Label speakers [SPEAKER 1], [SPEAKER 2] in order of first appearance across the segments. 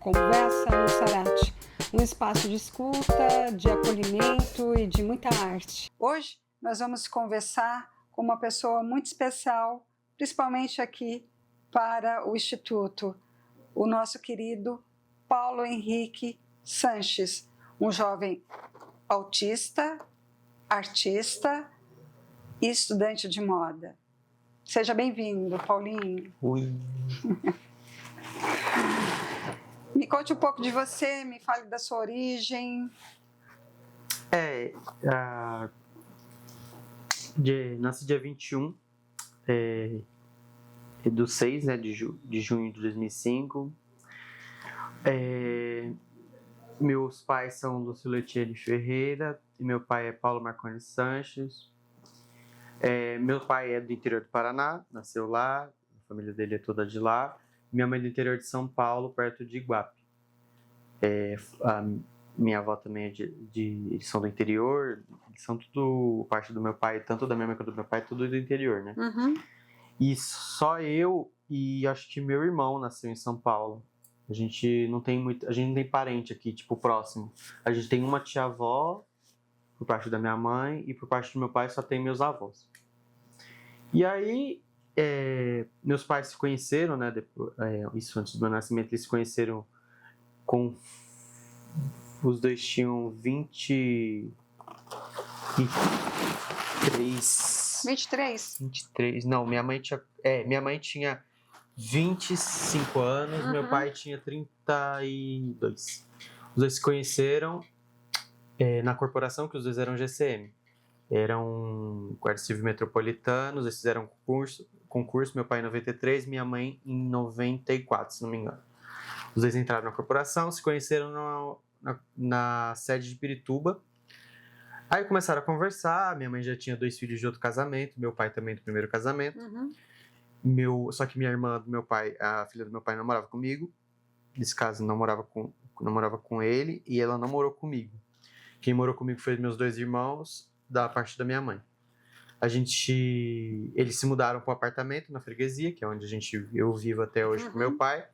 [SPEAKER 1] Conversa Monserrate, um espaço de escuta, de acolhimento e de muita arte. Hoje nós vamos conversar com uma pessoa muito especial, principalmente aqui para o Instituto, o nosso querido Paulo Henrique Sanches, um jovem autista, artista e estudante de moda. Seja bem-vindo, Paulinho.
[SPEAKER 2] Oi.
[SPEAKER 1] Me conte um pouco de você, me fale da sua origem.
[SPEAKER 2] Nasci dia 21 do 6, né, de junho de 2005. Meus pais são Lucília Etienne Ferreira e meu pai é Paulo Marconi Sanches. Meu pai é do interior do Paraná, nasceu lá, a família dele é toda de lá. Minha mãe é do interior de São Paulo, perto de Iguape. A minha avó também eles são do interior, eles são tudo parte do meu pai, tanto da minha mãe quanto do meu pai, tudo do interior, né?
[SPEAKER 1] Uhum.
[SPEAKER 2] E só eu e acho que meu irmão nasceu em São Paulo. A gente não tem parente aqui, tipo, próximo. A gente tem uma tia-avó, por parte da minha mãe, e por parte do meu pai só tem meus avós. E aí, meus pais se conheceram, né? Isso antes do meu nascimento, eles se conheceram os dois tinham 23. 23? Não, minha mãe tinha 25 anos,
[SPEAKER 1] Uhum.
[SPEAKER 2] Meu pai tinha 32. Os dois se conheceram na corporação, que os dois eram GCM. Eram Guarda Civil Metropolitanos, eles fizeram concurso, meu pai em 93, minha mãe em 94, se não me engano. Os dois entraram na corporação, se conheceram na sede de Pirituba. Aí começaram a conversar, minha mãe já tinha 2 filhos de outro casamento, meu pai também do primeiro casamento.
[SPEAKER 1] Uhum.
[SPEAKER 2] Só que minha irmã do meu pai, a filha do meu pai, não morava comigo. Nesse caso, não morava com ele e ela não morou comigo. Quem morou comigo foi meus 2 irmãos, da parte da minha mãe. Eles se mudaram para um apartamento na freguesia, que é onde eu vivo até hoje com meu pai.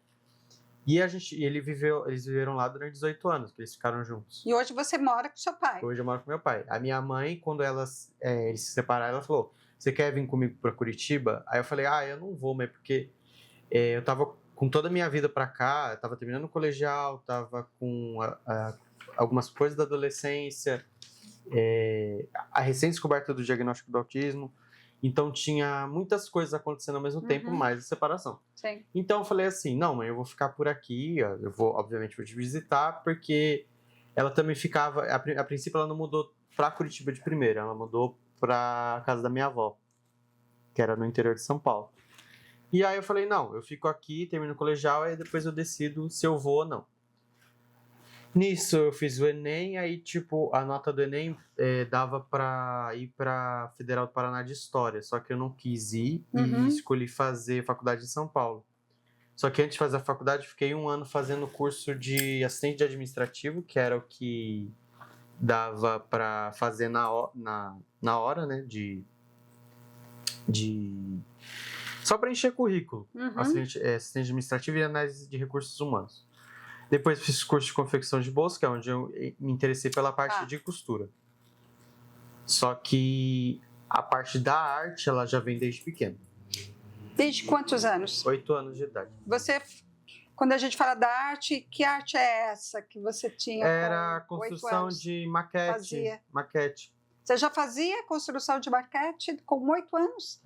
[SPEAKER 2] E eles viveram lá durante 18 anos, que eles ficaram juntos.
[SPEAKER 1] E hoje você mora com seu pai?
[SPEAKER 2] Hoje eu moro com meu pai. A minha mãe, quando eles se separaram, ela falou: você quer vir comigo para Curitiba? Aí eu falei: eu não vou, mas porque eu tava com toda a minha vida para cá, eu tava terminando o colegial, tava com algumas coisas da adolescência, a recém-descoberta do diagnóstico do autismo. Então tinha muitas coisas acontecendo ao mesmo tempo, mais a separação.
[SPEAKER 1] Sim.
[SPEAKER 2] Então eu falei assim: não, mãe, eu vou ficar por aqui, obviamente vou te visitar, porque ela também ficava, a princípio ela não mudou pra Curitiba de primeira, ela mudou pra casa da minha avó, que era no interior de São Paulo. E aí eu falei: não, eu fico aqui, termino o colegial, aí depois eu decido se eu vou ou não. Nisso eu fiz o Enem, aí tipo, a nota do Enem dava pra ir pra Federal do Paraná de História, só que eu não quis ir e escolhi fazer faculdade em São Paulo. Só que antes de fazer a faculdade, fiquei 1 ano fazendo o curso de assistente de administrativo, que era o que dava pra fazer na hora, né, só para encher currículo, assistente administrativo e análise de recursos humanos. Depois fiz curso de confecção de bolsa, que é onde eu me interessei pela parte de costura. Só que a parte da arte, ela já vem desde pequeno.
[SPEAKER 1] Desde quantos anos?
[SPEAKER 2] 8 anos de idade.
[SPEAKER 1] Você, quando a gente fala da arte, que arte é essa que você tinha?
[SPEAKER 2] Era construção de maquete.
[SPEAKER 1] Você já fazia construção de maquete com 8 anos?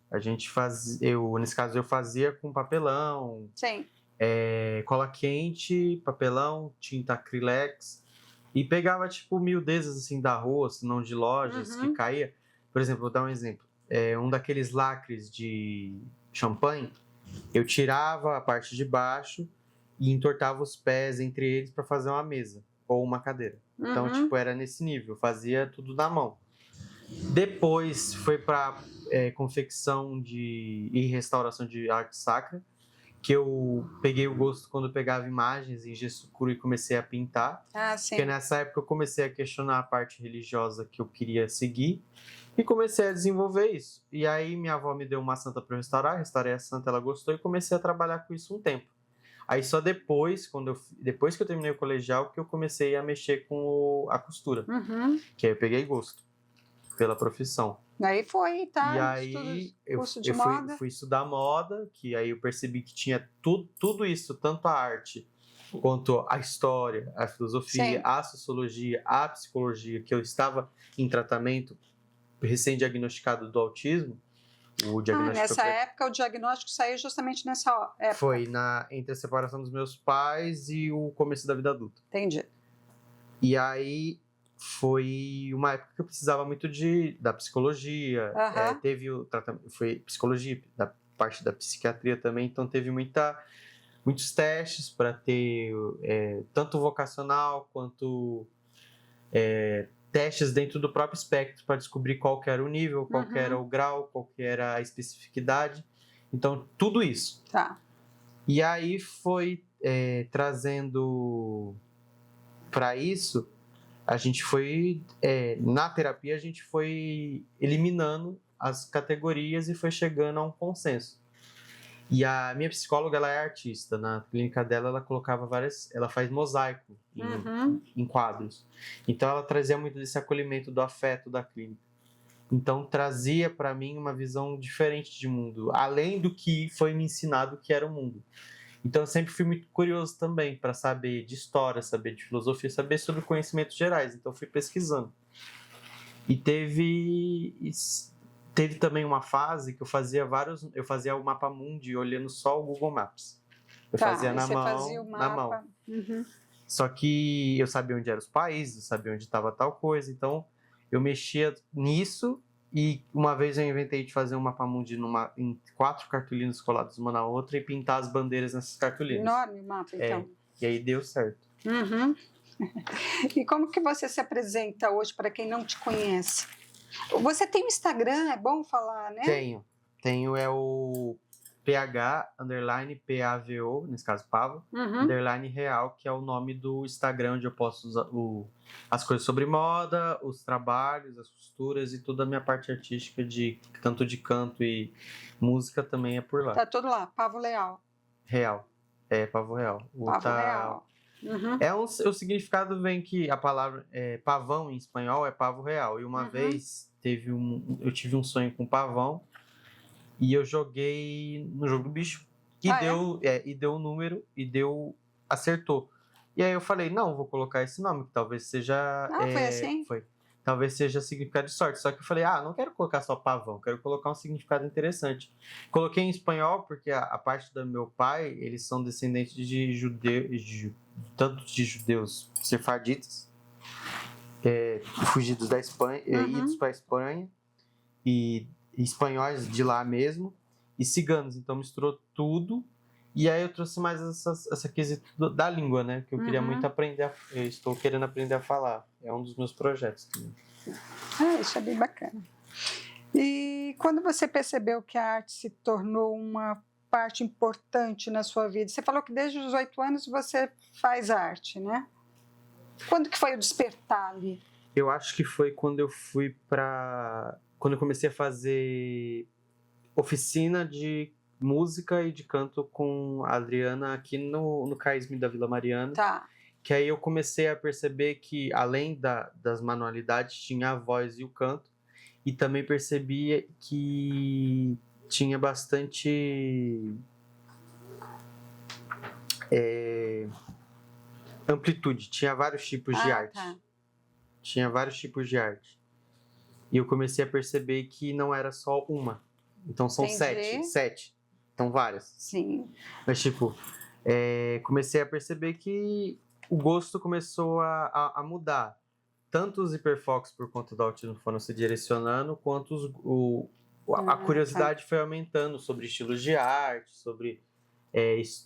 [SPEAKER 2] A gente fazia, nesse caso eu fazia com papelão.
[SPEAKER 1] Sim.
[SPEAKER 2] Cola quente, papelão, tinta acrylex, e pegava tipo miudezas assim da rua, se não de lojas, que caía. Por exemplo, vou dar um exemplo. Um daqueles lacres de champanhe, eu tirava a parte de baixo e entortava os pés entre eles para fazer uma mesa ou uma cadeira. Então, tipo, era nesse nível, eu fazia tudo na mão. Depois foi para confecção e restauração de arte sacra, que eu peguei o gosto quando eu pegava imagens em gesso cru e comecei a pintar.
[SPEAKER 1] Sim.
[SPEAKER 2] Porque nessa época eu comecei a questionar a parte religiosa que eu queria seguir e comecei a desenvolver isso. E aí minha avó me deu uma santa para eu restaurar, restaurei a santa, ela gostou e comecei a trabalhar com isso um tempo. Aí só depois, depois que eu terminei o colegial, que eu comecei a mexer com a costura. Que aí eu peguei gosto pela profissão.
[SPEAKER 1] Aí foi, tá?
[SPEAKER 2] E aí
[SPEAKER 1] Curso de
[SPEAKER 2] eu
[SPEAKER 1] moda.
[SPEAKER 2] fui estudar moda, que aí eu percebi que tinha tudo isso, tanto a arte, quanto a história, a filosofia,
[SPEAKER 1] Sim.
[SPEAKER 2] a sociologia, a psicologia, que eu estava em tratamento recém-diagnosticado do autismo. O diagnóstico
[SPEAKER 1] Nessa época o diagnóstico saiu justamente nessa época.
[SPEAKER 2] foi entre a separação dos meus pais e o começo da vida adulta.
[SPEAKER 1] Entendi.
[SPEAKER 2] E aí foi uma época que eu precisava muito da psicologia, teve o tratamento, foi psicologia, da parte da psiquiatria também, então teve muitos testes para ter tanto vocacional quanto testes dentro do próprio espectro para descobrir qual que era o nível, qual que era o grau, qual que era a especificidade. Então, tudo isso.
[SPEAKER 1] Tá.
[SPEAKER 2] E aí foi trazendo para isso, a gente foi, na terapia, a gente foi eliminando as categorias e foi chegando a um consenso. E a minha psicóloga, ela é artista. Na clínica dela, ela colocava ela faz mosaico em quadros. Então, ela trazia muito desse acolhimento do afeto da clínica. Então, trazia para mim uma visão diferente de mundo, além do que foi me ensinado que era o mundo. Então, eu sempre fui muito curioso também para saber de história, saber de filosofia, saber sobre conhecimentos gerais. Então, fui pesquisando. E teve também uma fase que eu fazia o mapa mundi olhando só o Google Maps. Eu fazia na mão,
[SPEAKER 1] fazia o mapa.
[SPEAKER 2] na mão. Só que eu sabia onde eram os países, eu sabia onde estava tal coisa, então eu mexia nisso e uma vez eu inventei de fazer um mapa mundi em 4 cartolinas coladas uma na outra e pintar as bandeiras nessas cartolinas.
[SPEAKER 1] Enorme o mapa, então.
[SPEAKER 2] E aí deu certo.
[SPEAKER 1] E como que você se apresenta hoje para quem não te conhece? Você tem um Instagram, é bom falar, né?
[SPEAKER 2] Tenho o PH_PAVO, nesse caso Pavo, underline real, que é o nome do Instagram onde eu posto as coisas sobre moda, os trabalhos, as costuras e toda a minha parte artística, tanto de canto e música também é por lá.
[SPEAKER 1] Tá tudo lá, Pavo Leal.
[SPEAKER 2] Real. Pavo Real.
[SPEAKER 1] Real.
[SPEAKER 2] O significado vem que a palavra pavão em espanhol é pavo real. E uma vez eu tive um sonho com pavão e eu joguei no jogo do bicho e deu um número e acertou. E aí eu falei, não, vou colocar esse nome, que talvez seja...
[SPEAKER 1] foi assim?
[SPEAKER 2] Foi. Talvez seja significado de sorte. Só que eu falei, não quero colocar só pavão, quero colocar um significado interessante. Coloquei em espanhol porque a parte do meu pai, eles são descendentes de judeus, tanto de judeus sefarditas, fugidos da Espanha, idos para a Espanha, e espanhóis de lá mesmo, e ciganos. Então misturou tudo. E aí eu trouxe mais essa quesito da língua, né? Que eu queria muito aprender. Eu estou querendo aprender a falar. É um dos meus projetos também.
[SPEAKER 1] Isso é bem bacana. E quando você percebeu que a arte se tornou uma parte importante na sua vida? Você falou que desde os 8 anos você faz arte, né? Quando que foi o despertar ali?
[SPEAKER 2] Eu acho que foi quando eu quando eu comecei a fazer oficina de música e de canto com a Adriana aqui no CAISM da Vila Mariana.
[SPEAKER 1] Tá.
[SPEAKER 2] Que aí eu comecei a perceber que, além das manualidades, tinha a voz e o canto. E também percebia que tinha bastante amplitude. Tinha vários tipos de arte.
[SPEAKER 1] Tá.
[SPEAKER 2] Tinha vários tipos de arte. E eu comecei a perceber que não era só uma. Então são 7. Então várias.
[SPEAKER 1] Sim.
[SPEAKER 2] Mas comecei a perceber que o gosto começou a mudar. Tanto os hiperfocos por conta do autismo foram se direcionando, quanto a curiosidade foi aumentando sobre estilos de arte, sobre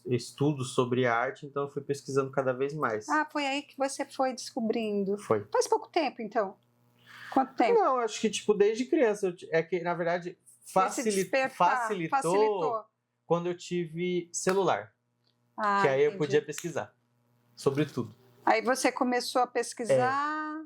[SPEAKER 2] estudos sobre arte, então eu fui pesquisando cada vez mais.
[SPEAKER 1] Foi aí que você foi descobrindo.
[SPEAKER 2] Foi.
[SPEAKER 1] Faz pouco tempo, então? Quanto tempo?
[SPEAKER 2] Não, acho que desde criança. Que, na verdade, facilitou quando eu tive celular. Que aí eu podia pesquisar sobre tudo.
[SPEAKER 1] Aí você começou a pesquisar...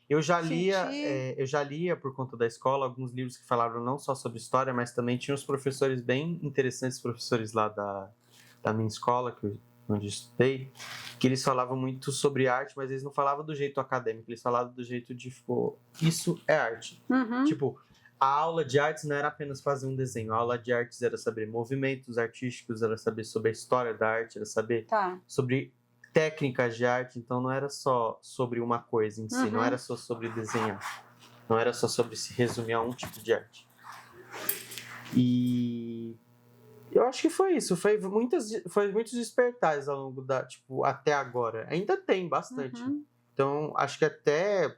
[SPEAKER 2] Eu já lia por conta da escola alguns livros que falavam não só sobre história, mas também tinha uns professores bem interessantes, professores lá da minha escola, que onde eu estudei, que eles falavam muito sobre arte, mas eles não falavam do jeito acadêmico, eles falavam do jeito de, tipo, isso é arte.
[SPEAKER 1] Uhum.
[SPEAKER 2] Tipo, a aula de artes não era apenas fazer um desenho, a aula de artes era saber movimentos artísticos, era saber sobre a história da arte, era saber
[SPEAKER 1] Tá.
[SPEAKER 2] sobre técnicas de arte, então não era só sobre uma coisa em si,
[SPEAKER 1] Uhum.
[SPEAKER 2] não era só sobre desenhar, não era só sobre se resumir a um tipo de arte. E eu acho que foi isso, foi muitos despertares ao longo da, tipo, até agora. Ainda tem bastante.
[SPEAKER 1] Uhum.
[SPEAKER 2] Então, acho que até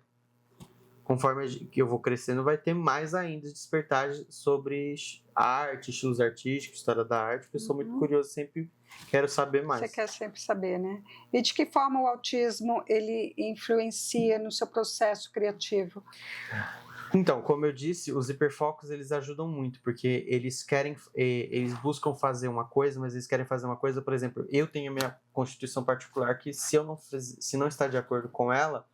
[SPEAKER 2] conforme que eu vou crescendo, vai ter mais ainda despertares sobre arte, estilos artísticos, história da arte, porque eu sou muito curioso, sempre quero saber mais.
[SPEAKER 1] Você quer sempre saber, né? E de que forma o autismo, ele influencia no seu processo criativo?
[SPEAKER 2] Então, como eu disse, os hiperfocos, eles ajudam muito, porque eles buscam fazer uma coisa, mas eles querem fazer uma coisa, por exemplo, eu tenho a minha constituição particular que se não está de acordo com ela,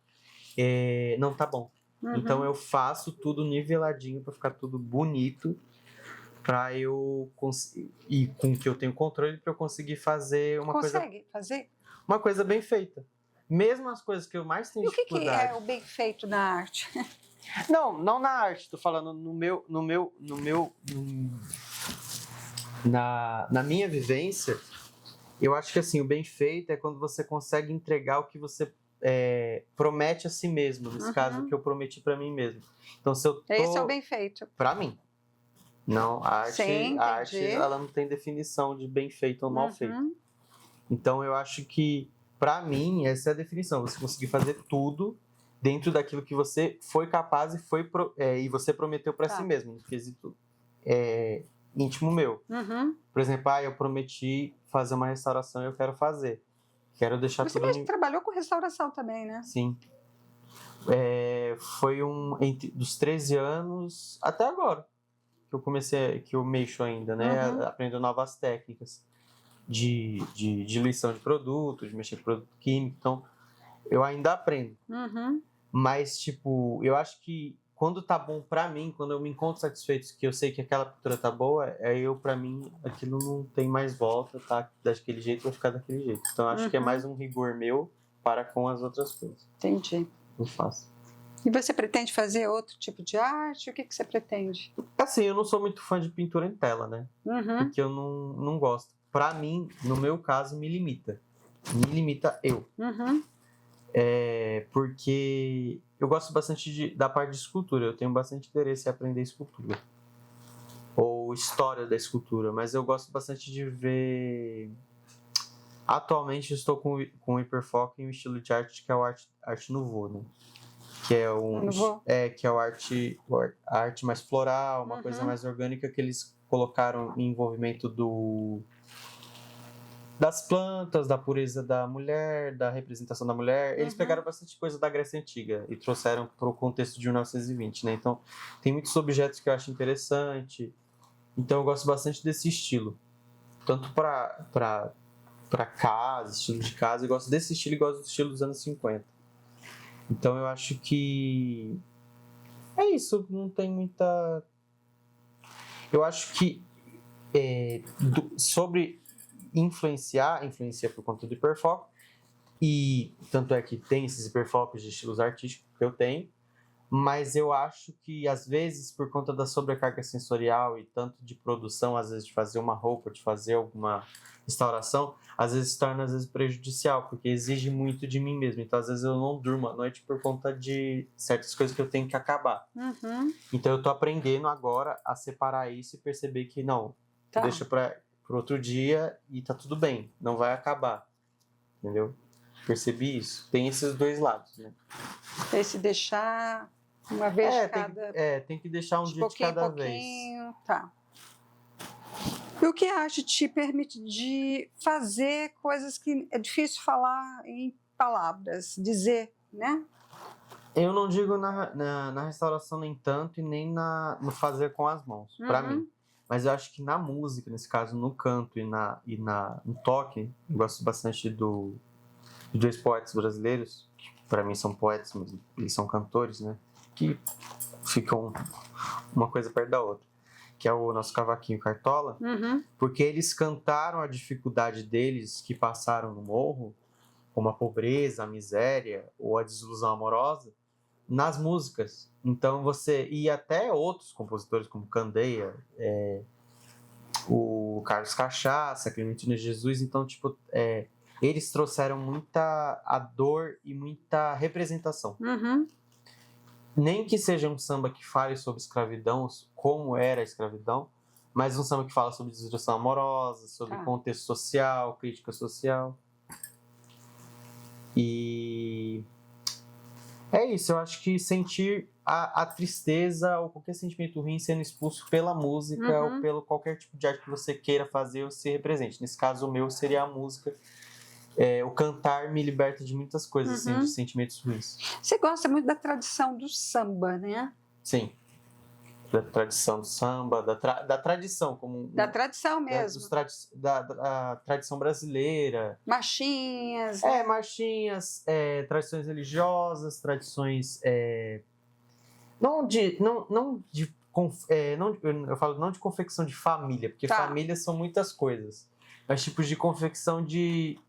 [SPEAKER 2] não tá bom.
[SPEAKER 1] Uhum.
[SPEAKER 2] Então eu faço tudo niveladinho para ficar tudo bonito, para eu conseguir, e com que eu tenho controle, para eu conseguir fazer uma
[SPEAKER 1] fazer?
[SPEAKER 2] Uma coisa bem feita. Mesmo as coisas que eu mais tenho dificuldade.
[SPEAKER 1] E o que é o bem feito na arte?
[SPEAKER 2] Não na arte, tô falando na minha vivência. Eu acho que assim, o bem feito é quando você consegue entregar o que você promete a si mesmo. Nesse caso, o que eu prometi para mim mesmo. Então, se eu tô...
[SPEAKER 1] Esse é o bem feito.
[SPEAKER 2] Para mim. Não,
[SPEAKER 1] Sim,
[SPEAKER 2] a arte, ela não tem definição de bem feito ou mal feito. Então, eu acho que, para mim, essa é a definição. Você conseguir fazer tudo dentro daquilo que você foi capaz e você prometeu para si mesmo, no quesito íntimo meu. Por exemplo, eu prometi fazer uma restauração e eu quero fazer. Quero deixar
[SPEAKER 1] Você
[SPEAKER 2] tudo...
[SPEAKER 1] mesmo trabalhou com restauração também, né?
[SPEAKER 2] Sim. Foi dos 13 anos até agora que eu comecei, que eu mexo ainda, né? Aprendo novas técnicas de diluição de produto, de mexer com produto químico. Então, eu ainda aprendo. Mas, tipo, eu acho que quando tá bom pra mim, quando eu me encontro satisfeito, que eu sei que aquela pintura tá boa, pra mim, aquilo não tem mais volta, tá daquele jeito, vai ficar daquele jeito. Então, eu acho que é mais um rigor meu para com as outras coisas.
[SPEAKER 1] Entendi.
[SPEAKER 2] Eu faço.
[SPEAKER 1] E você pretende fazer outro tipo de arte? O que você pretende?
[SPEAKER 2] Assim, eu não sou muito fã de pintura em tela, né? Porque eu não gosto. Pra mim, no meu caso, me limita. Me limita eu. Porque eu gosto bastante da parte de escultura. Eu tenho bastante interesse em aprender escultura. Ou história da escultura. Mas eu gosto bastante de ver... Atualmente, eu estou com um hiperfoco em um estilo de arte que é o arte nouveau, né? Que é a arte mais floral, uma coisa mais orgânica, que eles colocaram em envolvimento das plantas, da pureza da mulher, da representação da mulher. Eles pegaram bastante coisa da Grécia Antiga e trouxeram para o contexto de 1920, né? Então, tem muitos objetos que eu acho interessante. Então, eu gosto bastante desse estilo. Tanto para casa, estilo de casa, eu gosto desse estilo e gosto do estilo dos anos 50. Então, eu acho que é isso, não tem muita... Eu acho que sobre influencia por conta do hiperfoco, e tanto é que tem esses hiperfocos de estilos artísticos que eu tenho, mas eu acho que, às vezes, por conta da sobrecarga sensorial e tanto de produção, às vezes, de fazer uma roupa, de fazer alguma restauração, às vezes se torna prejudicial, porque exige muito de mim mesmo. Então, às vezes, eu não durmo à noite por conta de certas coisas que eu tenho que acabar. Então, eu tô aprendendo agora a separar isso e perceber que, não, deixa para outro dia e tá tudo bem, não vai acabar. Entendeu? Percebi isso. Tem esses dois lados, né?
[SPEAKER 1] Esse deixar uma vez de cada...
[SPEAKER 2] tem que deixar um dia de cada vez.
[SPEAKER 1] Tá. E o que a arte te permite de fazer coisas que é difícil falar em palavras, dizer, né?
[SPEAKER 2] Eu não digo na restauração nem tanto, e nem no fazer com as mãos, pra mim. Mas eu acho que na música, nesse caso, no canto e no toque, eu gosto bastante de dois poetas brasileiros, que para mim são poetas, mas eles são cantores, né? Que ficam uma coisa perto da outra. que é o nosso cavaquinho Cartola, porque eles cantaram a dificuldade deles que passaram no morro, como a pobreza, a miséria ou a desilusão amorosa, nas músicas. Então e até outros compositores como Candeia, o Carlos Cachaça, Clementina Jesus, então tipo, eles trouxeram muita a dor e muita representação. Nem que seja um samba que fale sobre escravidão, como era a escravidão, mas um samba que fala sobre desilusão amorosa, sobre contexto social, crítica social. E é isso, eu acho que sentir a tristeza ou qualquer sentimento ruim sendo expulso pela música ou pelo qualquer tipo de arte que você queira fazer ou se represente. Nesse caso, o meu seria a música. O cantar me liberta de muitas coisas, assim, de sentimentos ruins.
[SPEAKER 1] Você gosta muito da tradição do samba, né?
[SPEAKER 2] Sim. Da tradição do samba, da tradição como...
[SPEAKER 1] Da tradição mesmo.
[SPEAKER 2] Da tradição brasileira.
[SPEAKER 1] Marchinhas.
[SPEAKER 2] Marchinhas, tradições religiosas, tradições... eu falo não de confecção de família, porque família são muitas coisas. Mas tipos de confecção de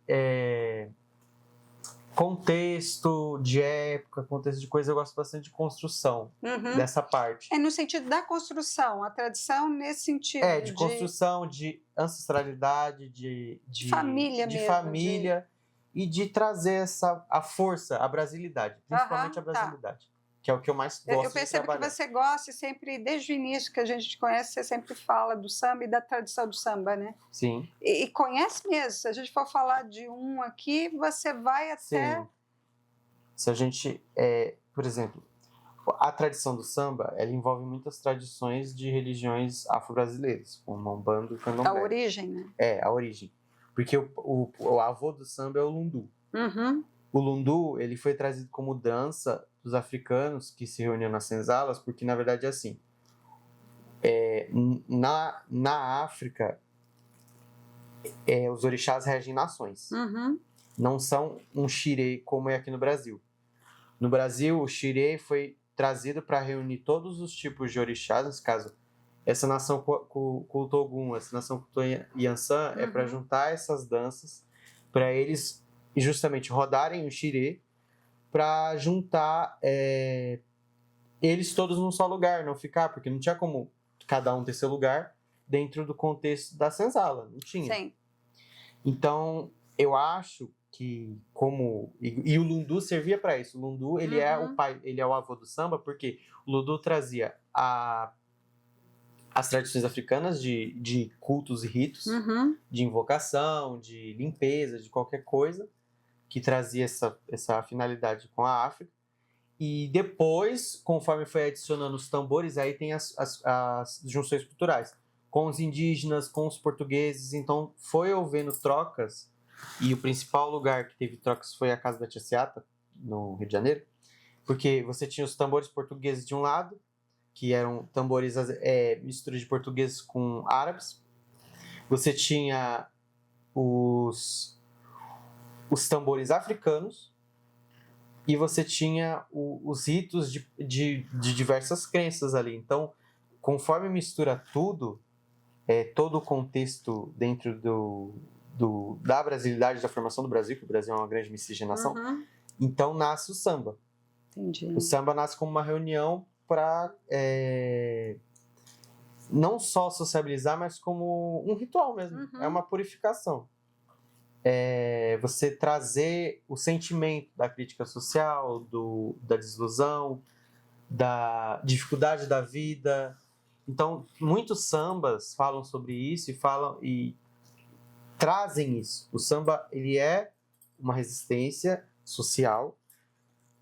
[SPEAKER 2] contexto, de época, contexto de coisa, eu gosto bastante de construção dessa parte.
[SPEAKER 1] No sentido da construção, a tradição nesse sentido.
[SPEAKER 2] De construção, de ancestralidade, de
[SPEAKER 1] família
[SPEAKER 2] de
[SPEAKER 1] mesmo.
[SPEAKER 2] Família e de trazer a força, a brasilidade, principalmente a brasilidade. Que é o que eu mais gosto de trabalhar.
[SPEAKER 1] Eu percebo que você gosta e sempre, desde o início que a gente te conhece, você sempre fala do samba e da tradição do samba, né?
[SPEAKER 2] Sim.
[SPEAKER 1] E conhece mesmo. Se a gente for falar de um aqui, você vai até...
[SPEAKER 2] Sim. Se a gente... por exemplo, a tradição do samba, ela envolve muitas tradições de religiões afro-brasileiras, como Umbanda e Candomblé.
[SPEAKER 1] A origem, né?
[SPEAKER 2] A origem. Porque o avô do samba é o Lundu. O Lundu, ele foi trazido como dança dos africanos que se reuniam nas senzalas, porque na verdade é assim, na África, os orixás regem nações. Não são um xirê como é aqui no Brasil. No Brasil, o xirê foi trazido para reunir todos os tipos de orixás, nesse caso, essa nação cultua Ogum, essa nação cultua Yansan, é para juntar essas danças, para eles justamente rodarem o xirê, para juntar eles todos num só lugar, não ficar, porque não tinha como cada um ter seu lugar dentro do contexto da senzala, não tinha.
[SPEAKER 1] Sim.
[SPEAKER 2] Então, eu acho que e o Lundu servia para isso. O Lundu, ele é o pai, ele é o avô do samba, porque o Lundu trazia as tradições africanas de cultos e ritos, de invocação, de limpeza, de qualquer coisa, que trazia essa finalidade com a África. E depois, conforme foi adicionando os tambores, aí tem as junções culturais, com os indígenas, com os portugueses. Então, foi havendo trocas, e o principal lugar que teve trocas foi a Casa da Tia Seata, no Rio de Janeiro, porque você tinha os tambores portugueses de um lado, que eram tambores mistura de portugueses com árabes. Você tinha os tambores africanos, e você tinha os ritos de diversas crenças ali. Então, conforme mistura tudo, todo o contexto dentro da brasilidade, da formação do Brasil, que o Brasil é uma grande miscigenação, então nasce o samba.
[SPEAKER 1] Entendi.
[SPEAKER 2] O samba nasce como uma reunião para não só sociabilizar, mas como um ritual mesmo. É uma purificação. Você trazer o sentimento da crítica social, da desilusão, da dificuldade da vida. Então, muitos sambas falam sobre isso e trazem isso. O samba, ele é uma resistência social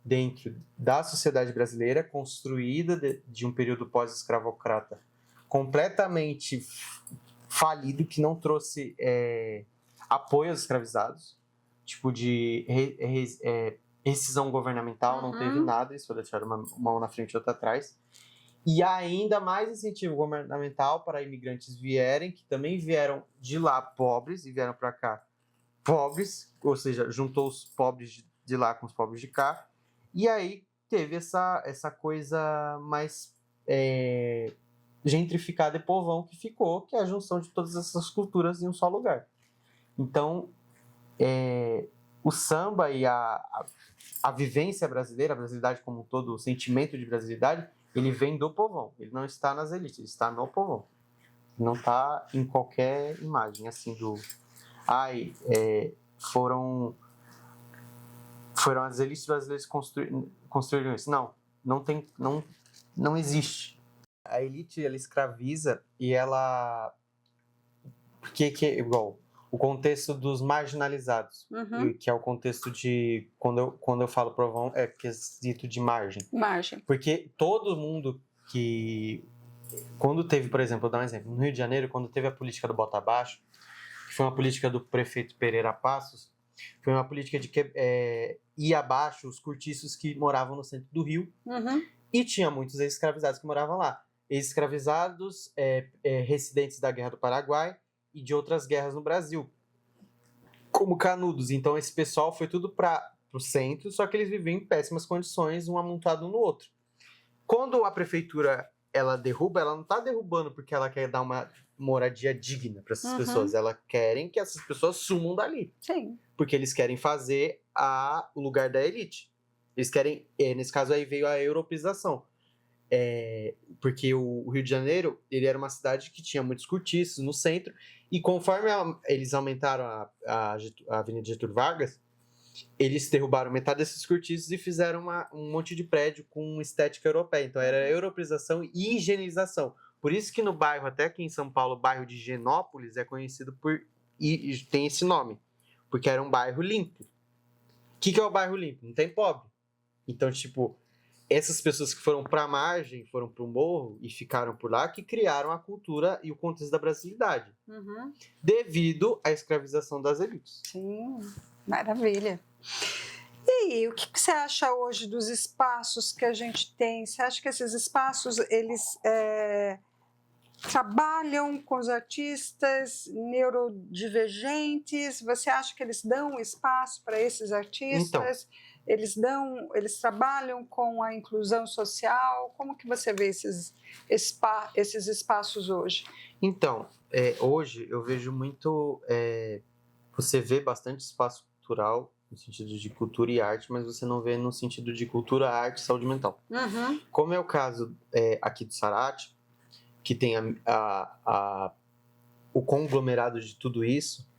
[SPEAKER 2] dentro da sociedade brasileira, construída de um período pós-escravocrata completamente falido, que não trouxe apoio aos escravizados, tipo de rescisão governamental, não teve nada, isso foi deixar uma mão na frente e outra atrás. E ainda mais incentivo governamental para imigrantes que também vieram de lá pobres e vieram para cá pobres, ou seja, juntou os pobres de lá com os pobres de cá, e aí teve essa coisa mais gentrificada e povão que ficou, que é a junção de todas essas culturas em um só lugar. Então, o samba e a vivência brasileira, a brasilidade como um todo, o sentimento de brasilidade, ele vem do povão. Ele não está nas elites, ele está no povão. Não está em qualquer imagem, assim, do... foram as elites brasileiras que construíram isso. Não existe. A elite, ela escraviza e ela... que é igual... O contexto dos marginalizados, que é o contexto de... Quando eu falo povão, é quesito de margem.
[SPEAKER 1] Margem.
[SPEAKER 2] Porque todo mundo que... Quando teve, por exemplo, vou dar um exemplo. No Rio de Janeiro, quando teve a política do bota abaixo, que foi uma política do prefeito Pereira Passos, foi uma política de ir abaixo os cortiços que moravam no centro do Rio, e tinha muitos ex-escravizados que moravam lá. Ex-escravizados, residentes da Guerra do Paraguai e de outras guerras no Brasil, como Canudos. Então esse pessoal foi tudo para o centro, só que eles viviam em péssimas condições, um amontoado um no outro. Quando a prefeitura ela derruba, ela não está derrubando porque ela quer dar uma moradia digna para essas pessoas. Elas querem que essas pessoas sumam dali.
[SPEAKER 1] Sim.
[SPEAKER 2] Porque eles querem fazer o lugar da elite. Eles querem, nesse caso aí veio a europeização. Porque o Rio de Janeiro, ele era uma cidade que tinha muitos cortiços no centro, e conforme eles aumentaram a Avenida Getúlio Vargas, eles derrubaram metade desses cortiços e fizeram um monte de prédio com estética europeia. Então era europeização e higienização. Por isso que no bairro, até aqui em São Paulo, o bairro de Higienópolis é conhecido e tem esse nome, porque era um bairro limpo. O que é o bairro limpo? Não tem pobre. Então, tipo, essas pessoas que foram para a margem, foram para o morro e ficaram por lá, que criaram a cultura e o contexto da brasilidade, devido à escravização das elites.
[SPEAKER 1] Sim, maravilha. E aí, o que você acha hoje dos espaços que a gente tem? Você acha que esses espaços, eles trabalham com os artistas neurodivergentes? Você acha que eles dão espaço para esses artistas? Então, eles trabalham com a inclusão social? Como que você vê esses espaços hoje?
[SPEAKER 2] Então, hoje eu vejo muito... você vê bastante espaço cultural, no sentido de cultura e arte, mas você não vê no sentido de cultura, arte e saúde mental. Como é o caso aqui do Sarate, que tem o conglomerado de tudo isso.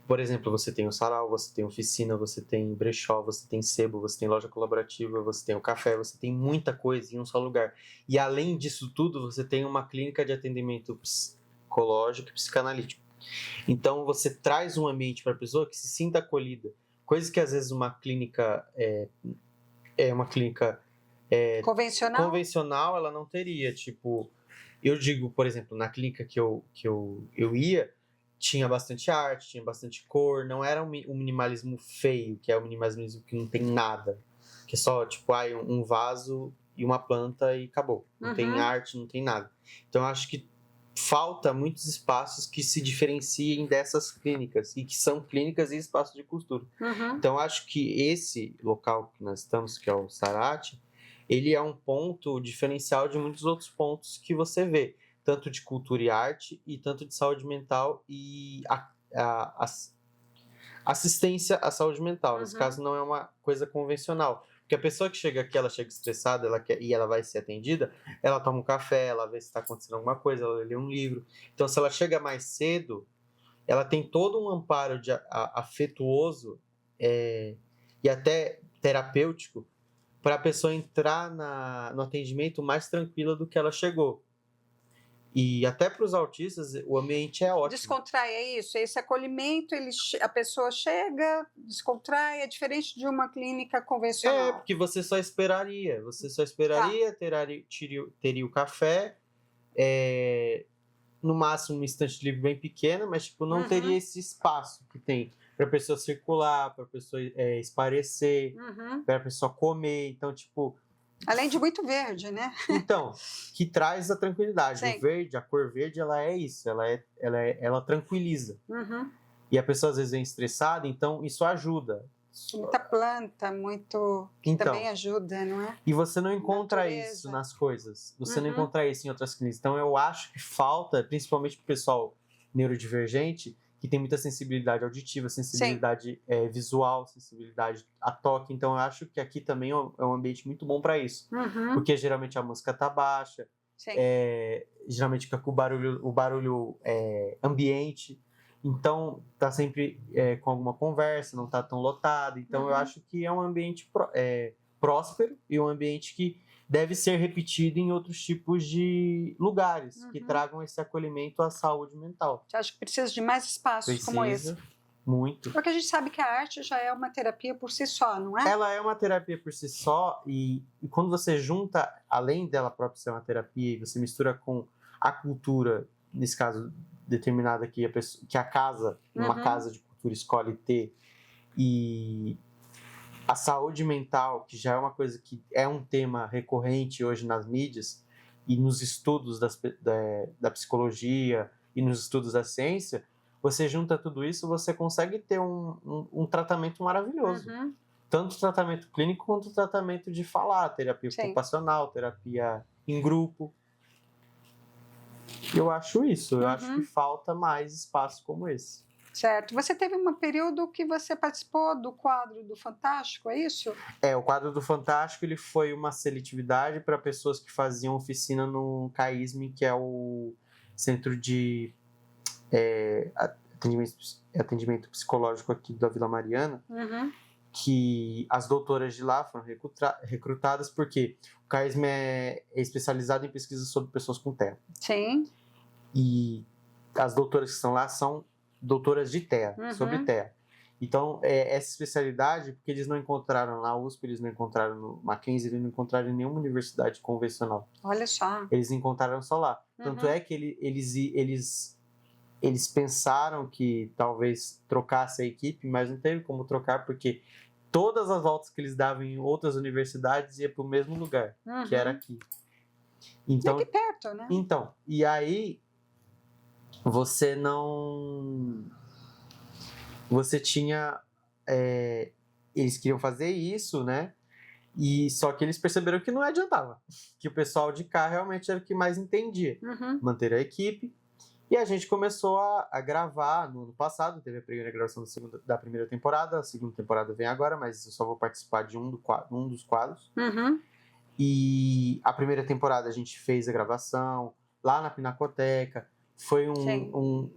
[SPEAKER 2] Por exemplo, você tem o sarau, você tem oficina, você tem brechó, você tem sebo, você tem loja colaborativa, você tem o café, você tem muita coisa em um só lugar. E além disso tudo, você tem uma clínica de atendimento psicológico e psicanalítico. Então você traz um ambiente para a pessoa que se sinta acolhida. Coisa que às vezes uma clínica convencional ela não teria. Tipo, eu digo, por exemplo, na clínica que eu ia, tinha bastante arte, tinha bastante cor, não era um minimalismo feio, que é o minimalismo que não tem nada, que é só, tipo, um vaso e uma planta e acabou. Não tem arte, não tem nada. Então, eu acho que falta muitos espaços que se diferenciem dessas clínicas, e que são clínicas e espaços de cultura. Então, eu acho que esse local que nós estamos, que é o Sarate, ele é um ponto diferencial de muitos outros pontos que você vê, tanto de cultura e arte, e tanto de saúde mental e assistência à saúde mental. Nesse caso, não é uma coisa convencional. Porque a pessoa que chega aqui, ela chega estressada, e ela vai ser atendida, ela toma um café, ela vê se está acontecendo alguma coisa, ela lê um livro. Então, se ela chega mais cedo, ela tem todo um amparo afetuoso e até terapêutico para a pessoa entrar no atendimento mais tranquila do que ela chegou. E até para os autistas, o ambiente é ótimo.
[SPEAKER 1] Descontrai, é isso? Esse acolhimento, a pessoa chega, descontrai, é diferente de uma clínica convencional.
[SPEAKER 2] Porque você só esperaria. Teria o café, no máximo uma estante livre bem pequena, mas tipo, não teria esse espaço que tem para a pessoa circular, para a pessoa esparecer, para a pessoa comer. Então, tipo...
[SPEAKER 1] Além de muito verde, né?
[SPEAKER 2] Então, que traz a tranquilidade.
[SPEAKER 1] Sim.
[SPEAKER 2] O verde, a cor verde, ela é isso. Ela tranquiliza. E a pessoa às vezes vem estressada, então isso ajuda.
[SPEAKER 1] Muita planta, muito... que
[SPEAKER 2] Então,
[SPEAKER 1] também ajuda, não é?
[SPEAKER 2] e você não encontra
[SPEAKER 1] Natureza.
[SPEAKER 2] isso nas coisas. Você não
[SPEAKER 1] Uhum.
[SPEAKER 2] encontra isso em outras clínicas. Então, eu acho que falta, principalmente para o pessoal neurodivergente, que tem muita sensibilidade auditiva, sensibilidade visual, sensibilidade a toque. Então, eu acho que aqui também é um ambiente muito bom para isso.
[SPEAKER 1] Uhum.
[SPEAKER 2] Porque geralmente a música tá baixa,
[SPEAKER 1] Sim.
[SPEAKER 2] geralmente fica com o barulho ambiente. Então, tá sempre com alguma conversa, não tá tão lotado. Então, eu
[SPEAKER 1] Uhum.
[SPEAKER 2] acho que é um ambiente próspero e um ambiente que deve ser repetido em outros tipos de lugares que
[SPEAKER 1] Uhum.
[SPEAKER 2] tragam esse acolhimento à saúde mental.
[SPEAKER 1] Você acha que precisa de mais espaços como esse?
[SPEAKER 2] Precisa, muito.
[SPEAKER 1] Porque a gente sabe que a arte já é uma terapia por si só, não é?
[SPEAKER 2] Ela é uma terapia por si só e quando você junta, além dela própria ser uma terapia, e você mistura com a cultura, nesse caso determinada que a casa, uma
[SPEAKER 1] Uhum.
[SPEAKER 2] casa de cultura escolhe ter, e a saúde mental, que já é uma coisa que é um tema recorrente hoje nas mídias e nos estudos da psicologia e nos estudos da ciência, você junta tudo isso, você consegue ter um tratamento maravilhoso.
[SPEAKER 1] Uhum.
[SPEAKER 2] Tanto tratamento clínico quanto tratamento de falar, terapia
[SPEAKER 1] Sim.
[SPEAKER 2] ocupacional, terapia em grupo. Eu acho isso, eu acho que falta mais espaço como esse.
[SPEAKER 1] Certo. Você teve um período que você participou do quadro do Fantástico, é isso?
[SPEAKER 2] O quadro do Fantástico ele foi uma seletividade para pessoas que faziam oficina no CAISM, que é o Centro de atendimento psicológico aqui da Vila Mariana,
[SPEAKER 1] Uhum.
[SPEAKER 2] que as doutoras de lá foram recrutadas porque o CAISM é especializado em pesquisa sobre pessoas com TEA.
[SPEAKER 1] Sim.
[SPEAKER 2] E as doutoras que estão lá são doutoras de TEA, sobre TEA. Então, essa especialidade, porque eles não encontraram na USP, eles não encontraram no Mackenzie, eles não encontraram em nenhuma universidade convencional.
[SPEAKER 1] Olha só.
[SPEAKER 2] Eles encontraram só lá. Tanto é que eles pensaram que talvez trocasse a equipe, mas não teve como trocar, porque todas as voltas que eles davam em outras universidades ia para o mesmo lugar, que era aqui. Então,
[SPEAKER 1] aqui perto, né?
[SPEAKER 2] Então, e aí você não... Você tinha... eles queriam fazer isso, né? E só que eles perceberam que não adiantava. Que o pessoal de cá realmente era o que mais entendia. Manter a equipe. E a gente começou a gravar no ano passado. Teve a primeira gravação da primeira temporada. A segunda temporada vem agora, mas eu só vou participar de um dos quadros. E a primeira temporada a gente fez a gravação lá na Pinacoteca. Foi um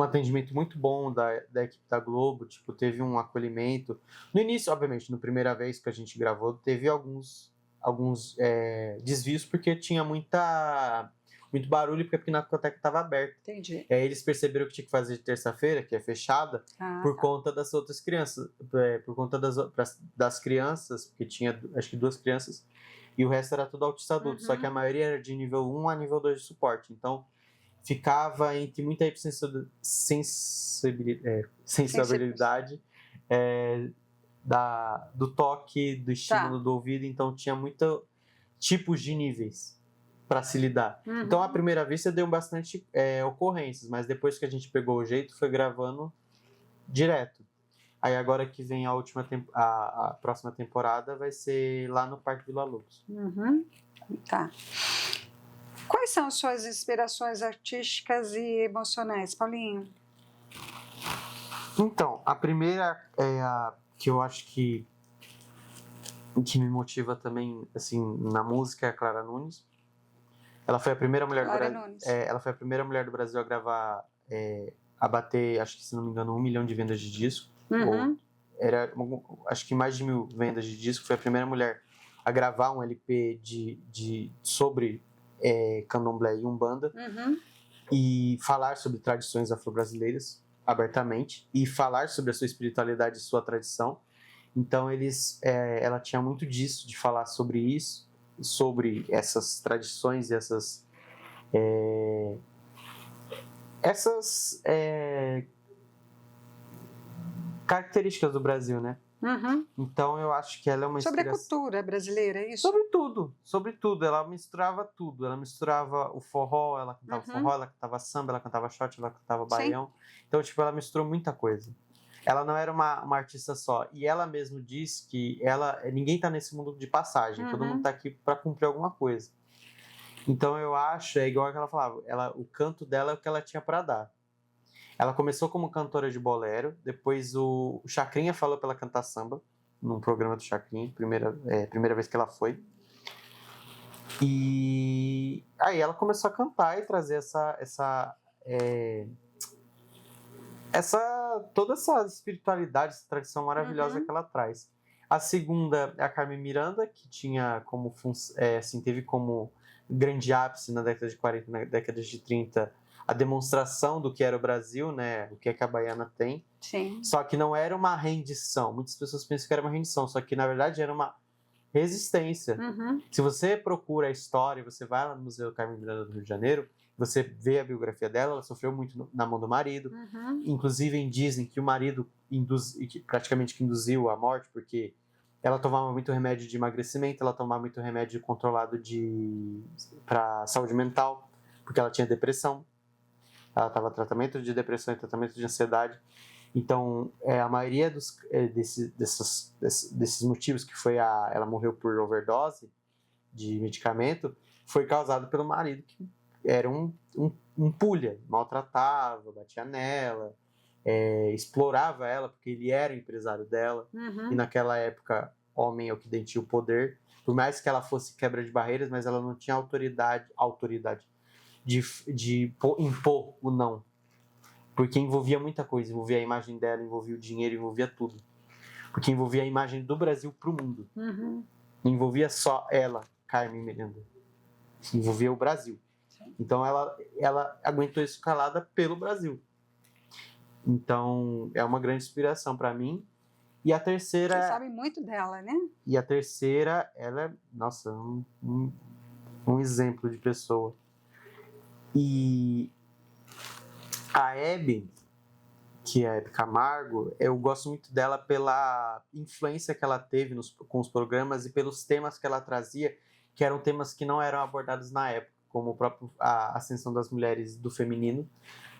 [SPEAKER 2] atendimento muito bom da equipe da Globo. Tipo, teve um acolhimento. No início, obviamente, na primeira vez que a gente gravou, teve alguns desvios, porque tinha muito barulho, porque a Pinacoteca estava aberta.
[SPEAKER 1] Entendi.
[SPEAKER 2] Eles perceberam que tinha que fazer de terça-feira, que é fechada, por conta das outras crianças. Por conta das crianças, porque tinha, acho que 2 crianças, e o resto era tudo autista adulto. Só que a maioria era de nível 1 a nível 2 de suporte. Então, ficava entre muita sensibilidade do toque, do estímulo do ouvido. Então, tinha muitos tipos de níveis para se lidar. Então, à primeira vista, deu bastante ocorrências, mas depois que a gente pegou o jeito, foi gravando direto. Aí, agora que vem a próxima temporada, vai ser lá no Parque Vila Lobos.
[SPEAKER 1] Tá. Quais são as suas inspirações artísticas e emocionais, Paulinho?
[SPEAKER 2] Então, a primeira é a que eu acho que me motiva também, assim, na música, é a Clara Nunes. Ela foi a primeira mulher ela foi a primeira mulher do Brasil a gravar, a bater, acho que, se não me engano, 1 milhão de vendas de disco. Ou acho que mais de 1.000 vendas de disco. Foi a primeira mulher a gravar um LP sobre candomblé e umbanda, e falar sobre tradições afro-brasileiras abertamente, e falar sobre a sua espiritualidade e sua tradição. Então ela tinha muito disso, de falar sobre isso, sobre essas tradições e essas características do Brasil, né? Então eu acho que ela é uma
[SPEAKER 1] sobre
[SPEAKER 2] inspiração...
[SPEAKER 1] a cultura brasileira, é isso?
[SPEAKER 2] Sobre tudo, ela misturava tudo, ela misturava o forró, ela cantava forró, ela cantava samba, ela cantava shot, ela cantava baião. Então, tipo, ela misturou muita coisa. ela não era uma artista só. E ela mesmo diz que ninguém tá nesse mundo de passagem, todo mundo tá aqui para cumprir alguma coisa. Então eu acho, é igual que ela falava, o canto dela é o que ela tinha para dar. Ela começou como cantora de bolero, depois o Chacrinha falou pra ela cantar samba, num programa do Chacrinha, primeira vez que ela foi. E aí ela começou a cantar e trazer toda essa espiritualidade, essa tradição maravilhosa que ela traz. A segunda é a Carmen Miranda, que tinha como teve como grande ápice na década de 40, na década de 30, a demonstração do que era o Brasil, né? O que é que a baiana tem.
[SPEAKER 1] Sim.
[SPEAKER 2] Só que não era uma rendição. Muitas pessoas pensam que era uma rendição, só que na verdade era uma resistência. Se você procura a história, você vai lá no Museu Carmen Miranda do Rio de Janeiro, você vê a biografia dela, ela sofreu muito na mão do marido. Inclusive dizem que o marido praticamente que induziu a morte, porque ela tomava muito remédio de emagrecimento, ela tomava muito remédio controlado para saúde mental, porque ela tinha depressão. Ela estava em tratamento de depressão e tratamento de ansiedade. Então, a maioria desses motivos que ela morreu por overdose de medicamento foi causado pelo marido, que era um pulha, maltratava, batia nela, explorava ela, porque ele era o empresário dela. E naquela época, homem é o que detinha o poder. Por mais que ela fosse quebra de barreiras, mas ela não tinha autoridade de impor o não. Porque envolvia muita coisa, envolvia a imagem dela, envolvia o dinheiro, envolvia tudo. Porque envolvia a imagem do Brasil pro mundo. Não envolvia só ela, Carmen Miranda. Envolvia o Brasil. Então ela aguentou isso calada pelo Brasil. Então é uma grande inspiração para mim. E a terceira...
[SPEAKER 1] Você sabe muito dela, né?
[SPEAKER 2] E a terceira, ela é, nossa, um exemplo de pessoa. E a Hebe, que é a Hebe Camargo, eu gosto muito dela pela influência que ela teve com os programas e pelos temas que ela trazia, que eram temas que não eram abordados na época, como a ascensão das mulheres do feminino,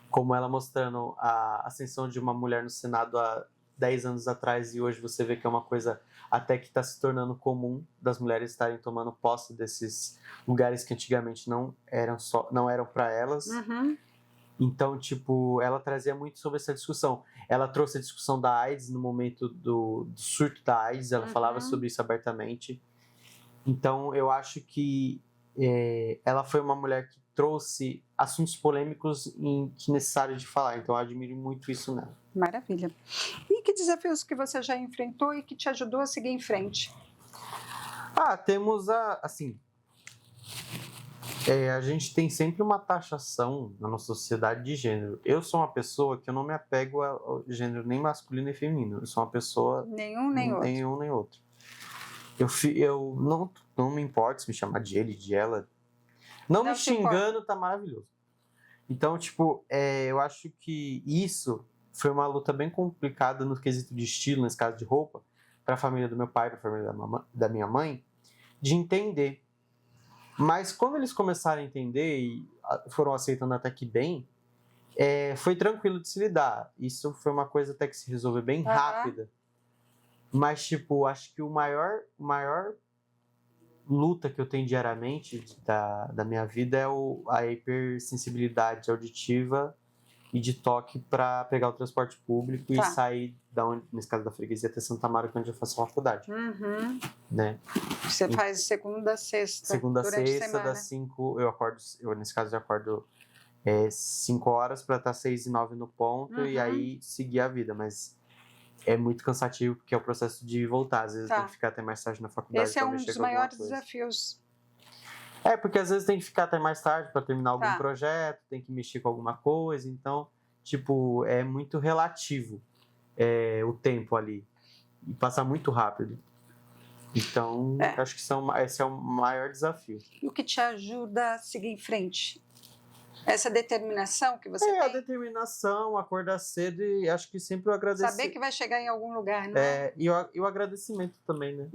[SPEAKER 2] como ela mostrando a ascensão de uma mulher no Senado há 10 anos atrás, e hoje você vê que é uma coisa até que está se tornando comum das mulheres estarem tomando posse desses lugares que antigamente não eram para elas. Então, tipo, ela trazia muito sobre essa discussão. Ela trouxe a discussão da AIDS no momento do surto da AIDS, ela falava sobre isso abertamente. Então, eu acho que ela foi uma mulher que trouxe assuntos polêmicos que necessário de falar. Então, eu admiro muito isso nela.
[SPEAKER 1] Maravilha. E que desafios que você já enfrentou e que te ajudou a seguir em frente?
[SPEAKER 2] Temos a gente tem sempre uma taxação na nossa sociedade de gênero. Eu sou uma pessoa que eu não me apego ao gênero nem masculino nem feminino. Eu sou uma pessoa...
[SPEAKER 1] Nenhum nem outro.
[SPEAKER 2] Eu não me importo se me chamar de ele, de ela. Não me xingando, tá maravilhoso. Então, tipo, eu acho que isso foi uma luta bem complicada no quesito de estilo, nesse caso de roupa, para a família do meu pai, para a família da minha mãe, de entender. Mas quando eles começaram a entender e foram aceitando até que bem, foi tranquilo de se lidar. Isso foi uma coisa até que se resolveu bem rápida. Mas, tipo, acho que o maior luta que eu tenho diariamente da minha vida é a hipersensibilidade auditiva e de toque para pegar o transporte público e sair nesse caso da freguesia, até Santa Marta, onde eu faço faculdade. Né?
[SPEAKER 1] Você faz segunda a sexta?
[SPEAKER 2] Segunda a sexta, das 5, nesse caso eu acordo 5 horas para estar 6 e 9 no ponto e aí seguir a vida, mas é muito cansativo porque é o processo de voltar, às vezes tem que ficar até mais tarde na faculdade.
[SPEAKER 1] Esse é um dos maiores desafios.
[SPEAKER 2] Porque às vezes tem que ficar até mais tarde para terminar algum projeto, tem que mexer com alguma coisa, então, tipo, é muito relativo o tempo ali, e passa muito rápido. Então, acho que esse é o maior desafio.
[SPEAKER 1] E o que te ajuda a seguir em frente? Essa determinação que você tem?
[SPEAKER 2] A determinação, acordar cedo e acho que sempre o agradecimento.
[SPEAKER 1] Saber que vai chegar em algum lugar, não é?
[SPEAKER 2] E o agradecimento também, né?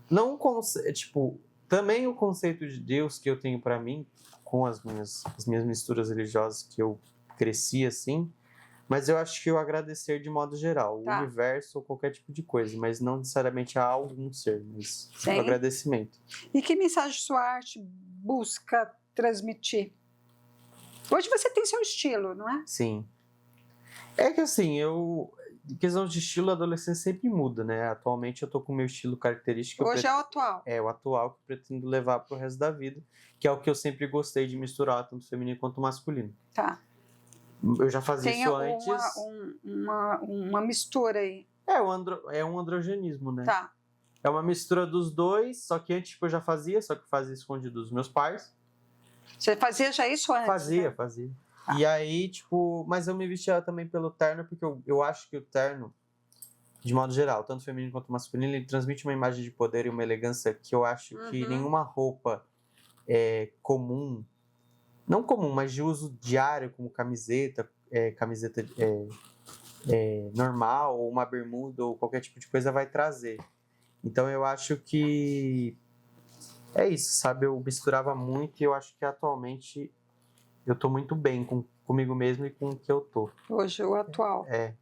[SPEAKER 2] Não, tipo, também o conceito de Deus que eu tenho para mim, com as minhas misturas religiosas que eu cresci assim, Mas eu acho que o agradecer de modo geral,
[SPEAKER 1] Tá.
[SPEAKER 2] o universo ou qualquer tipo de coisa, mas não necessariamente a algum ser, mas
[SPEAKER 1] Sim.
[SPEAKER 2] o agradecimento.
[SPEAKER 1] E que mensagem sua arte busca transmitir? Hoje você tem seu estilo, não é?
[SPEAKER 2] Sim. É que assim, em questão de estilo, a adolescência sempre muda, né? Atualmente eu tô com o meu estilo característico.
[SPEAKER 1] Hoje é o atual.
[SPEAKER 2] É o atual que eu pretendo levar pro resto da vida, que é o que eu sempre gostei de misturar, tanto feminino quanto masculino.
[SPEAKER 1] Tá.
[SPEAKER 2] Eu já fazia
[SPEAKER 1] Tem
[SPEAKER 2] isso antes.
[SPEAKER 1] uma mistura aí.
[SPEAKER 2] É um androgenismo, né?
[SPEAKER 1] Tá.
[SPEAKER 2] É uma mistura dos dois, só que antes tipo, eu já fazia, só que eu fazia escondido dos meus pais.
[SPEAKER 1] Você fazia já isso antes?
[SPEAKER 2] Fazia.
[SPEAKER 1] Ah.
[SPEAKER 2] E aí, tipo, mas eu me vestia também pelo terno, porque eu acho que o terno, de modo geral, tanto feminino quanto masculino, ele transmite uma imagem de poder e uma elegância que eu acho que nenhuma roupa comum, não comum, mas de uso diário, como camiseta normal, ou uma bermuda, ou qualquer tipo de coisa vai trazer. Então eu acho que é isso, sabe? Eu misturava muito e eu acho que atualmente eu tô muito bem comigo mesmo e com o que eu tô.
[SPEAKER 1] Hoje, o atual.
[SPEAKER 2] É.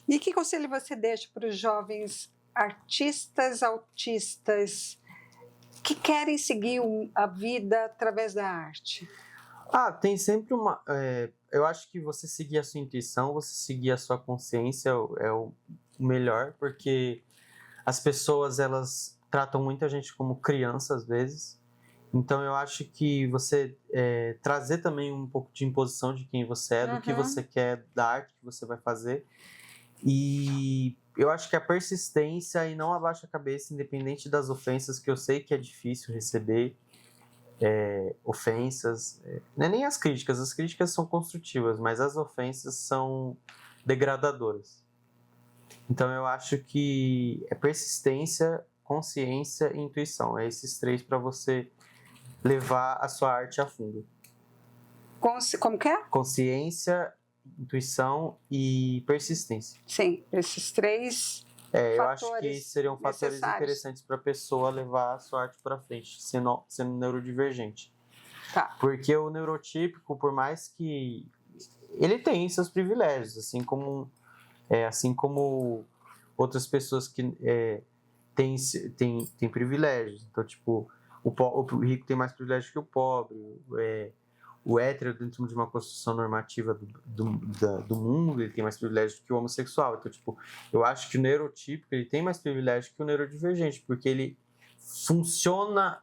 [SPEAKER 1] E que conselho você deixa para os jovens artistas, autistas, que querem seguir a vida através da arte?
[SPEAKER 2] Tem sempre uma... eu acho que você seguir a sua intuição, você seguir a sua consciência é o melhor, porque as pessoas, elas tratam muita gente como criança, às vezes. Então, eu acho que você trazer também um pouco de imposição de quem você é, do que você quer, da arte que você vai fazer. E eu acho que a persistência e não abaixa a cabeça, independente das ofensas, que eu sei que é difícil receber ofensas. Não é nem as críticas são construtivas, mas as ofensas são degradadoras. Então, eu acho que é persistência, consciência e intuição. É esses três para você levar a sua arte a fundo.
[SPEAKER 1] Como que é?
[SPEAKER 2] Consciência, intuição e persistência.
[SPEAKER 1] Sim, esses três
[SPEAKER 2] eu acho que seriam fatores
[SPEAKER 1] necessários.
[SPEAKER 2] interessantes para a pessoa levar a sua arte para frente, sendo neurodivergente.
[SPEAKER 1] Tá.
[SPEAKER 2] Porque o neurotípico, por mais que ele tem seus privilégios, assim como outras pessoas que têm privilégios. Então, tipo, o rico tem mais privilégio que o pobre, o hétero, dentro de uma construção normativa do mundo, ele tem mais privilégio que o homossexual. Então, tipo, eu acho que o neurotípico ele tem mais privilégio que o neurodivergente, porque ele funciona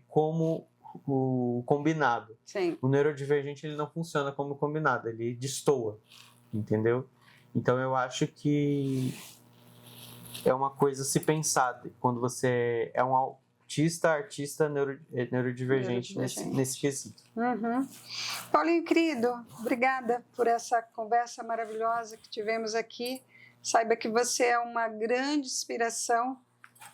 [SPEAKER 2] como o combinado.
[SPEAKER 1] Sim.
[SPEAKER 2] O neurodivergente ele não funciona como combinado, ele destoa, entendeu? Então, eu acho que é uma coisa a se pensar quando você é um artista neurodivergente nesse quesito.
[SPEAKER 1] Paulinho, querido, obrigada por essa conversa maravilhosa que tivemos aqui. Saiba que você é uma grande inspiração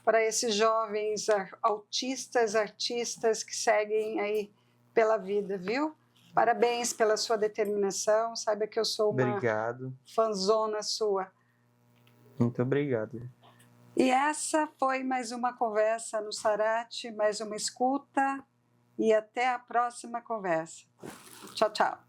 [SPEAKER 1] para esses jovens autistas, artistas que seguem aí pela vida, viu? Parabéns pela sua determinação. Saiba que eu sou uma fanzona sua.
[SPEAKER 2] Muito obrigado.
[SPEAKER 1] E essa foi mais uma conversa no Sarate, mais uma escuta e até a próxima conversa. Tchau, tchau.